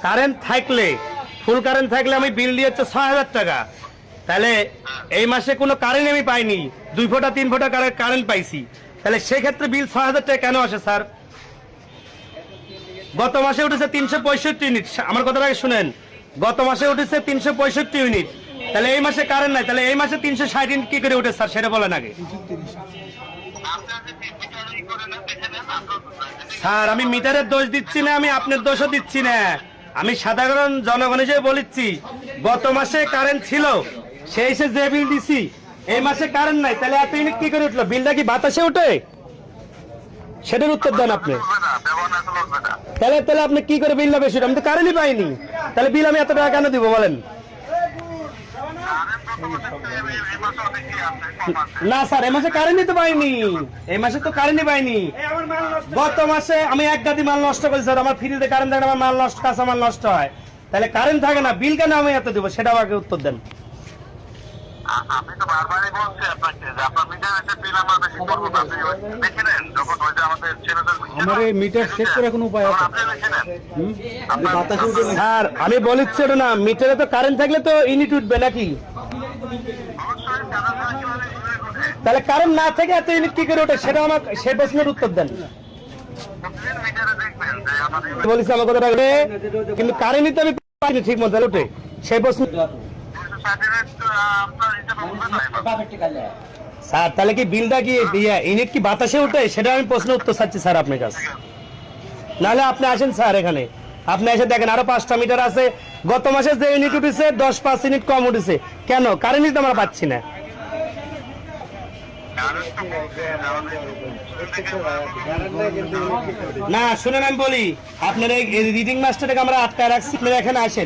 Current থাকলে ফুল current থাকলে আমি বিল দিয়ে হচ্ছে ৬,০০০ টাকা, তাহলে এই মাসে কোনো কারেন্ট আমি পাইনি, ২ ফোঁটা ৩ ফোঁটা কারেন্ট পাইছি, তাহলে সেক্ষেত্রে বিল ৬,০০০ টাকা কেন আসে স্যার? গত মাসে উঠেছে ৩৬৫ ইউনিট, আমার কথাটা আগে শুনেন, গত মাসে উঠেছে ৩৬৫ ইউনিট, তাহলে এই মাসে কারেন্ট নাই, তাহলে এই মাসে ৩৬০ ইউনিট কি করে উঠে স্যার সেটা বলেন আগে। স্যার আমি মিটারের দোষ দিচ্ছি না, আমি আপনার দোষও দিচ্ছি না, আমি সাধারণ জনগণ হিসেবে বলেছি গত মাসে কারেন্ট ছিল, সেই হিসেবে যে বিল দিছি, এই মাসে কারেন্ট নাই, তাহলে এত ইউনিট কি করে উঠলো? বিলটা কি বাতাসে উঠে? সেটার উত্তর দেন আপনি। তাহলে তাহলে আপনি কি করে বিলটা বেশি? আমি তো কারেন্টই পাইনি, তাহলে বিল আমি এত টাকা কেন দিব বলেন? না স্যার এই মাসে কারেন্টই তো পাইনি, এই মাসে তো কারেন্টই পাইনি। গত মাসে আমি এক গাদি মাল নষ্ট করেছি স্যার, আমার ফ্রিতে কারেন্ট থাকে না, আমার মাল নষ্ট, কাঁচা মাল নষ্ট হয়, তাহলে কারেন্ট থাকে না, বিল কেন আমি এত দেবো? সেটা আমাকে উত্তর দেন। আমি তো বারবারই বলছি আপনাকে যে আপনার মিটার একটা বিল আমরা বেশি করবো না, আপনি দেখে নেন যখন ওই যে আমাদের ছেলেদের আমার এই মিটার চেক করে কোনো উপায় আছে? আপনি দেখে নেন বাতাসে উঠে না। স্যার আমি বলেছি ওটা না, মিটারে তো কারেন্ট থাকলে তো ইউনিট উঠবে নাকি? অবশ্যই সাধারণ কিভাবে ঘুরে ঘুরে তাহলে কারেন্ট না থেকে এত ইউনিট কি করে ওঠে সেটা আমাকে, সেই প্রশ্নের উত্তর দেন। প্রতিদিন মিটারে দেখবেন যে আমাদের বলেছি আমার কথাটা আগে, কিন্তু কারেন্টই তো আমি পাইনি ঠিক মতো ওঠে, সেই প্রশ্ন। 260 আপনার হিসাবে উঠবে না এবার। স্যার তাহলে কি বিলটা কি ইউনিট কি বাতাসে উঠে? সেটা আমি প্রশ্ন উত্তর চাচ্ছি স্যার আপনার কাছে। নাহলে আপনি আসেন স্যার এখানে, আপনি এসে দেখেন আরো 5টা মিটার আছে, গত মাসে যে ইউনিট উঠেছে 10-5 ইউনিট কম উঠেছে, কেন? কারেন্টই তো আমরা পাচ্ছি না। না শুনেন আমি বলি, আপনার এই রিডিং মাস্টারটাকে আমরা আটকায় রাখছি, আপনারা এখানে আসেন।